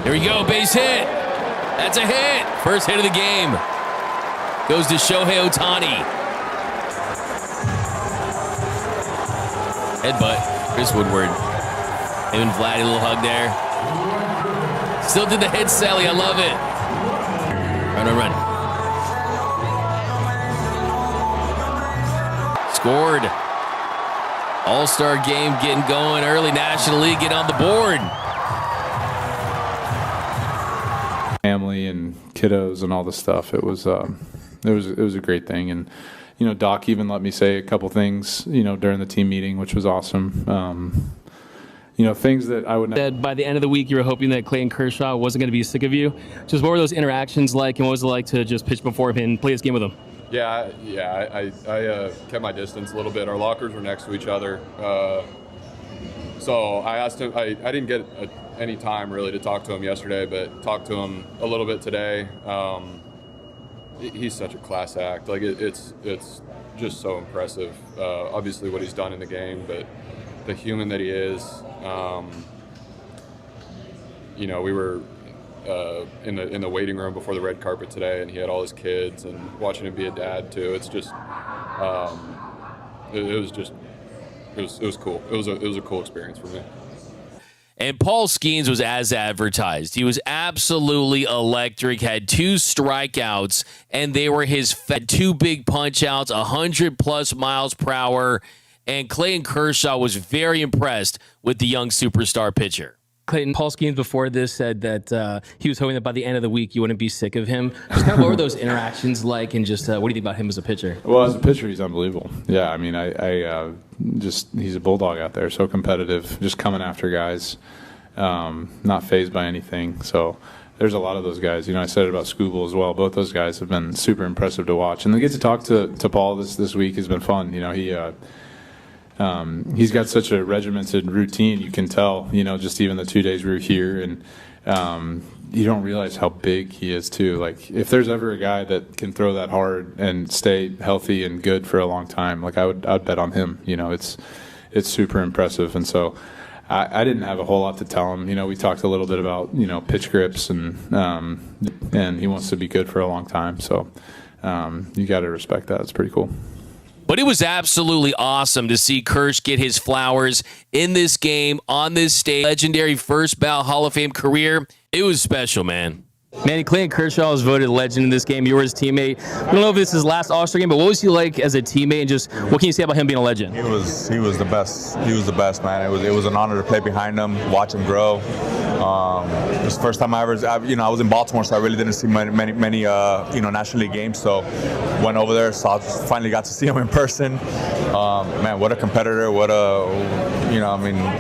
Here we go, base hit. That's a hit. First hit of the game. Goes to Shohei Ohtani. Headbutt. Chris Woodward. Him and Vladdy, a little hug there. Still did the hit, Sally. I love it. Run. Scored. All-Star Game getting going early. National League getting on the board. Family and kiddos and all the stuff. It was a great thing, and Doc even let me say a couple things during the team meeting, which was awesome. Things that I would never. By the end of the week, you were hoping that Clayton Kershaw wasn't going to be sick of you. Just what were those interactions like, and what was it like to just pitch before him and play this game with him? Yeah. I kept my distance a little bit. Our lockers were next to each other, so I asked him. I didn't get any time really to talk to him yesterday, but talked to him a little bit today. He's such a class act. Like it's just so impressive. Obviously what he's done in the game, but the human that he is. We were in the waiting room before the red carpet today, and he had all his kids, and watching him be a dad too. It's just it was cool. It was a cool experience for me. And Paul Skeens was as advertised. He was absolutely electric, had 2 strikeouts, and they were his 2 big punch-outs, 100-plus miles per hour, and Clayton Kershaw was very impressed with the young superstar pitcher. Clayton, Paul Skeens before this said that he was hoping that by the end of the week you wouldn't be sick of him. Just kind of what were those interactions like, and just what do you think about him as a pitcher? Well, as a pitcher, he's unbelievable. Yeah, I mean, he's a bulldog out there, so competitive, just coming after guys, not fazed by anything. So there's a lot of those guys. I said it about Skull as well. Both those guys have been super impressive to watch, and to get to talk to Paul this week has been fun. He's got such a regimented routine. You can tell, just even the 2 days we were here, and you don't realize how big he is too. Like if there's ever a guy that can throw that hard and stay healthy and good for a long time, like I'd bet on him. It's super impressive. And so I didn't have a whole lot to tell him. We talked a little bit about pitch grips, and he wants to be good for a long time. So you got to respect that. It's pretty cool. But it was absolutely awesome to see Kersh get his flowers in this game, on this stage. Legendary first ballot Hall of Fame career. It was special, man. Manny, Clayton Kershaw was voted legend in this game. You were his teammate. I don't know if this is his last All-Star game, but what was he like as a teammate, and just what can you say about him being a legend? He was the best. He was the best, man. It was an honor to play behind him, watch him grow. It was the first time I was in Baltimore, so I really didn't see many National League games. So went over there, finally got to see him in person. Man, what a competitor!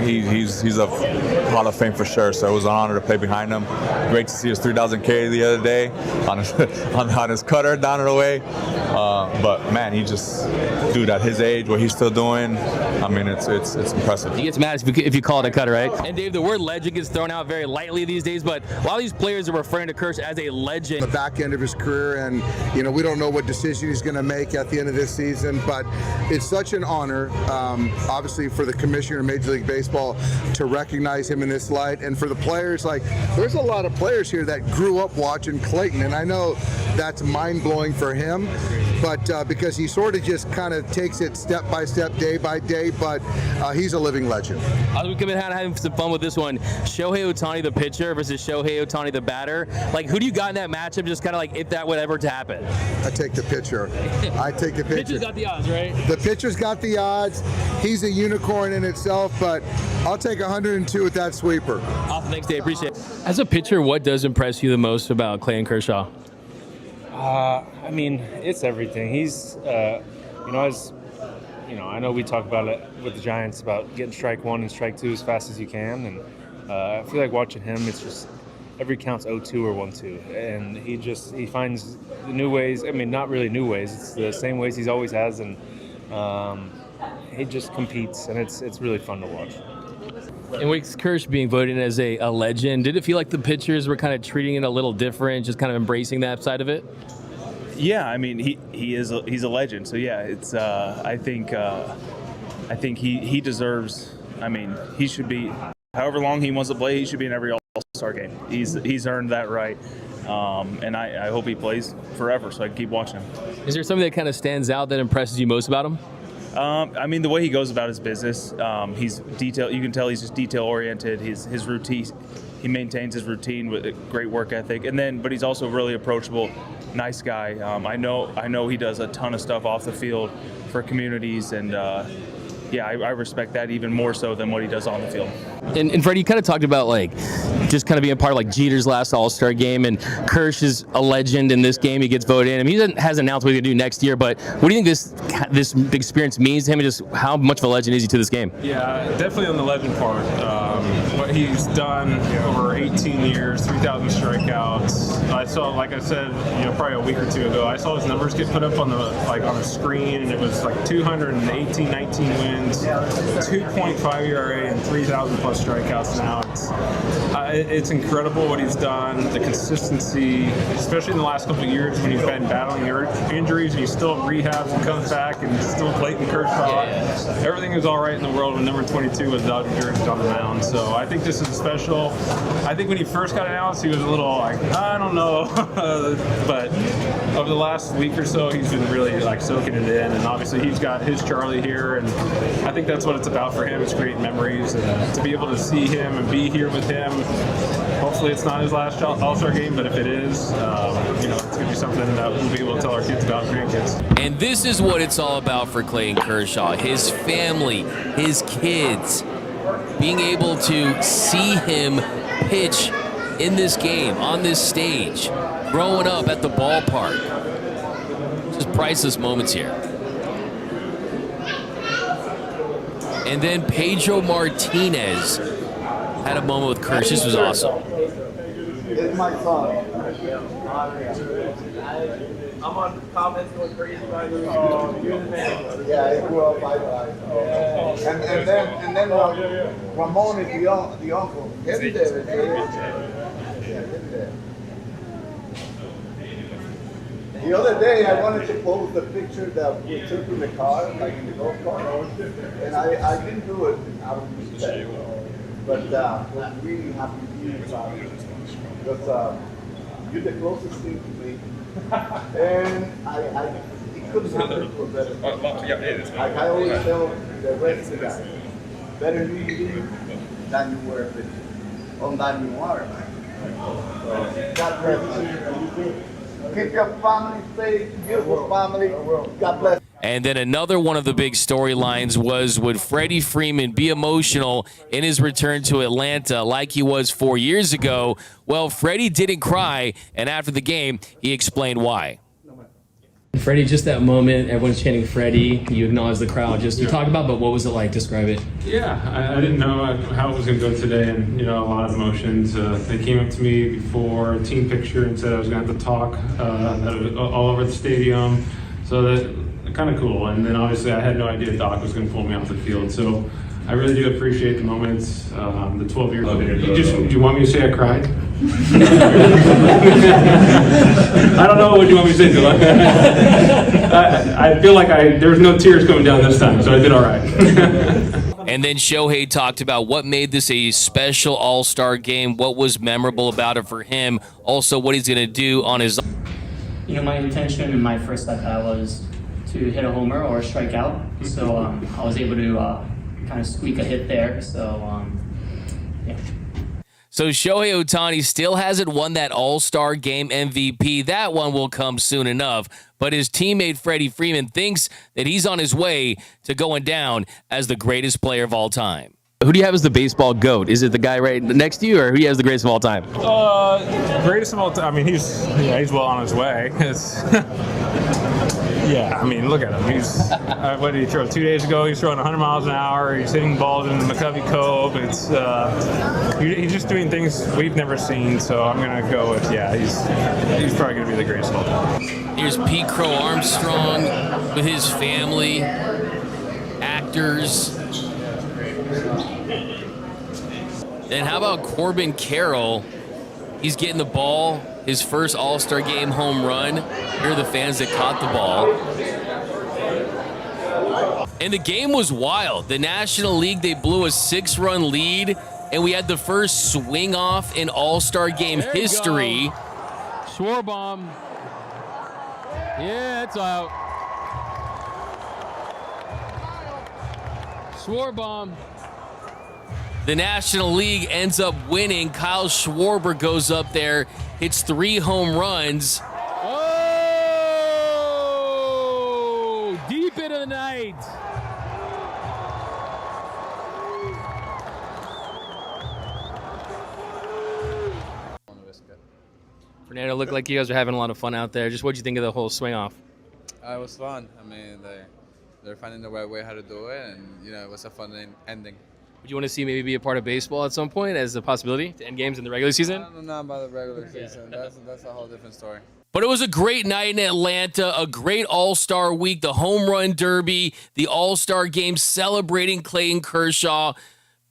He's a Hall of Fame for sure. So it was an honor to play behind him. Great to see his 3,000 K the other day on his cutter down and away. But man, at his age, what he's still doing, I mean, it's impressive. He gets mad if you call it a cutter, right? And Dave, the word legend gets thrown out very lightly these days, but a lot of these players are referring to Kersh as a legend. The back end of his career, and we don't know what decision he's going to make at the end of this season, but it's such an honor, obviously, for the commissioner of Major League Baseball to recognize him in this light, and for the players. Like, there's a lot of players here that grew up watching Clayton, and I know that's mind-blowing for him, but because he sort of just kind of takes it step by step, day by day, but he's a living legend. As we come in having some fun with this one, Shohei Ohtani the pitcher versus Shohei Ohtani the batter. Like, who do you got in that matchup? Just kind of like if that would ever to happen. I take the pitcher. I take the pitcher. Pitcher's got the odds, right? The pitcher's got the odds. He's a unicorn in itself, but I'll take 102 with that sweeper. Awesome, thanks, Dave. Appreciate it. As a pitcher, what does impress you the most about Clayton Kershaw? I mean, it's everything. He's, I know we talk about it with the Giants about getting strike one and strike two as fast as you can, and I feel like watching him, it's just every count's 0-2 or 1-2, and he finds the new ways. I mean, not really new ways. It's the same ways he's always has, and he just competes, and it's really fun to watch. And with Kersh being voted as a legend, did it feel like the pitchers were kind of treating it a little different, just kind of embracing that side of it? Yeah, I mean he's a legend. So yeah, it's I think he deserves. I mean, he should be, however long he wants to play, he should be in every All-Star game. He's earned that right, and I hope he plays forever so I can keep watching him. Is there something that kind of stands out that impresses you most about him? I mean, the way he goes about his business, he's detail. You can tell he's just detail oriented. His routine, he maintains his routine with a great work ethic, but he's also really approachable, nice guy. I know he does a ton of stuff off the field for communities, and I respect that even more so than what he does on the field. And Freddie, you kind of talked about like just kind of being a part of like Jeter's last All-Star game, and Kersh is a legend in this game. He gets voted in. I mean, he hasn't announced what he's gonna do next year, but what do you think this experience means to him, and just how much of a legend is he to this game? Yeah, definitely on the legend part. What he's done over 18 years, 3,000 strikeouts. I saw, like I said, probably a week or two ago, I saw his numbers get put up on the screen, and it was like 218, 19 wins, 2.5 ERA, and 3,000 plus strikeouts now. It's incredible what he's done, the consistency, especially in the last couple of years when he's been battling injuries and he still rehabs and comes back and still Clayton Kershaw. Everything was all right in the world when number 22 was Dodgers on the mound. So I think this is special. I think when he first got announced, he was a little like, I don't know. But over the last week or so, he's been really like soaking it in. And obviously he's got his Charlie here. And I think that's what it's about for him, is creating memories. And to be able to see him and be here with him, hopefully it's not his last All-Star game, but if it is, it's going to be something that we'll be able to tell our kids about, grandkids. And this is what it's all about for Clayton Kershaw. His family, his kids, being able to see him pitch in this game, on this stage, growing up at the ballpark. Just priceless moments here. And then Pedro Martinez had a moment with Kersh. This was awesome. It's my son. I'm on comments going crazy about you. Oh, you're the man. Yeah, he grew up by and then Ramon is the uncle. Every day. The other day, I wanted to post the picture that we took in the car, like in the golf cart, and I didn't do it out of respect. But I'm really happy to be about it, because you're the closest thing to me, and it couldn't happen to a better thing. Like I always tell the rest of the guys, better you be than you were than you are. So, God bless you. Keep your family safe, beautiful family. God bless. And then another one of the big storylines was, would Freddie Freeman be emotional in his return to Atlanta like he was 4 years ago? Well, Freddie didn't cry, and after the game, he explained why. Freddie, just that moment, everyone's chanting Freddie, you acknowledge the crowd. Just you talk about, but what was it like? Describe it. Yeah, I didn't know how it was going to go today, and a lot of emotions. They came up to me before a team picture and said I was going to have to talk all over the stadium. So that kind of cool. And then obviously I had no idea Doc was going to pull me off the field. So I really do appreciate the moments, the 12 years. Do you want me to say I cried? I don't know. What do you want me to say, do I feel like there's no tears coming down this time, so I did all right. And then Shohei talked about what made this a special All-Star game, what was memorable about it for him, also what he's going to do on his my intention in my first at bat was to hit a homer or strike out. So I was able to kind of squeak a hit there. So, yeah. So Shohei Ohtani still hasn't won that All-Star Game MVP. That one will come soon enough. But his teammate Freddie Freeman thinks that he's on his way to going down as the greatest player of all time. Who do you have as the baseball GOAT? Is it the guy right next to you, or who do you have as the greatest of all time? Greatest of all time. I mean, he's well on his way. It's yeah. I mean, look at him. He's what did he throw 2 days ago? He's throwing 100 miles an hour. He's hitting balls in the McCovey Cove. It's he's just doing things we've never seen. So I'm gonna go with he's probably gonna be the greatest of all time. Here's Pete Crow Armstrong with his family, actors. And how about Corbin Carroll? He's getting the ball, his first All-Star Game home run. Here are the fans that caught the ball. And the game was wild. The National League, they blew a 6-run lead, and we had the first swing off in All-Star Game history. Schwarbaum. Yeah, it's out. Schwarbaum. The National League ends up winning. Kyle Schwarber goes up there, hits 3 home runs. Oh! Deep into the night. Fernando, looked like you guys are having a lot of fun out there. Just what'd you think of the whole swing off? It was fun. I mean, they're finding the right way how to do it, and it was a fun ending. Would you want to see maybe be a part of baseball at some point as a possibility to end games in the regular season? I don't know about the regular season. That's a whole different story. But it was a great night in Atlanta, a great All-Star week, the Home Run Derby, the All-Star Game celebrating Clayton Kershaw.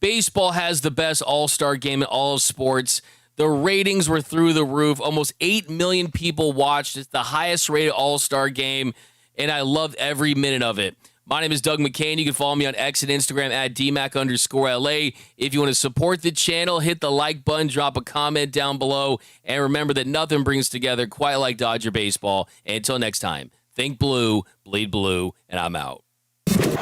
Baseball has the best All-Star Game in all of sports. The ratings were through the roof. Almost 8 million people watched. It's the highest rated All-Star Game, and I loved every minute of it. My name is Doug McKain. You can follow me on X and Instagram at DMac_LA. If you want to support the channel, hit the like button, drop a comment down below, and remember that nothing brings together quite like Dodger baseball. And until next time, think blue, bleed blue, and I'm out. This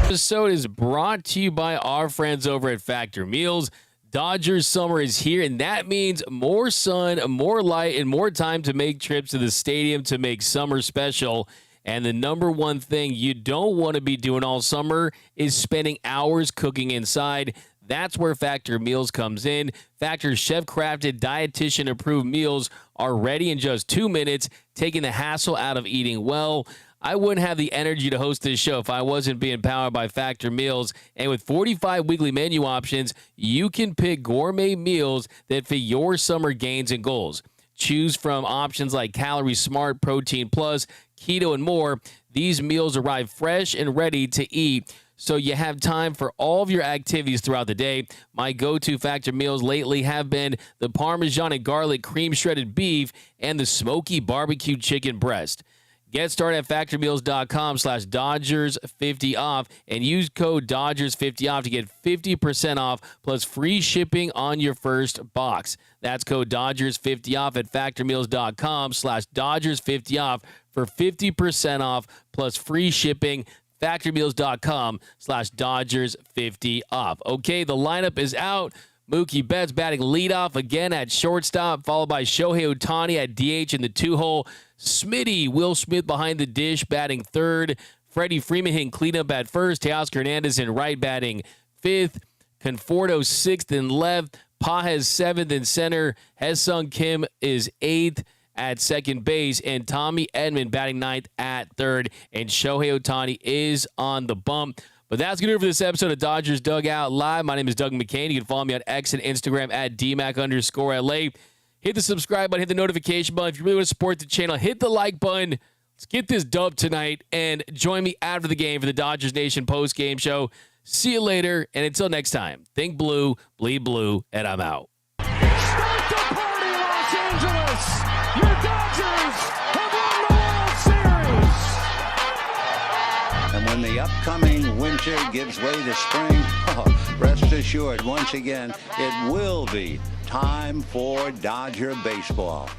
episode is brought to you by our friends over at Factor Meals. Dodgers summer is here, and that means more sun, more light, and more time to make trips to the stadium to make summer special. And the number one thing you don't want to be doing all summer is spending hours cooking inside. That's where Factor Meals comes in. Factor's chef-crafted, dietitian-approved meals are ready in just 2 minutes, taking the hassle out of eating well. I wouldn't have the energy to host this show if I wasn't being powered by Factor Meals. And with 45 weekly menu options, you can pick gourmet meals that fit your summer gains and goals. Choose from options like Calorie Smart, Protein Plus, Keto, and more. These meals arrive fresh and ready to eat, so you have time for all of your activities throughout the day. My go-to Factor meals lately have been the Parmesan and garlic cream shredded beef and the smoky barbecue chicken breast. Get started at factormeals.com/Dodgers50off and use code Dodgers50off to get 50% off plus free shipping on your first box. That's code Dodgers50off at factormeals.com/Dodgers50off for 50% off plus free shipping. Factormeals.com/Dodgers50off. Okay, the lineup is out. Mookie Betts batting leadoff again at shortstop, followed by Shohei Ohtani at DH in the 2-hole. Smitty, Will Smith behind the dish, batting third. Freddie Freeman hitting cleanup at first. Tarik Hernandez in right, batting fifth. Conforto sixth and left. Pages seventh in center. Haesung Kim is eighth at second base. And Tommy Edman batting ninth at third. And Shohei Ohtani is on the bump. But that's going to do it for this episode of Dodgers Dugout Live. My name is Doug McKain. You can follow me on X and Instagram at DMac_LA. Hit the subscribe button, hit the notification button. If you really want to support the channel, hit the like button. Let's get this dub tonight, and join me after the game for the Dodgers Nation post-game show. See you later, and until next time, think blue, bleed blue, and I'm out. Start the party, Los Angeles! Your Dodgers have won the World Series! And when the upcoming winter gives way to spring, rest assured, once again, it will be time for Dodger baseball.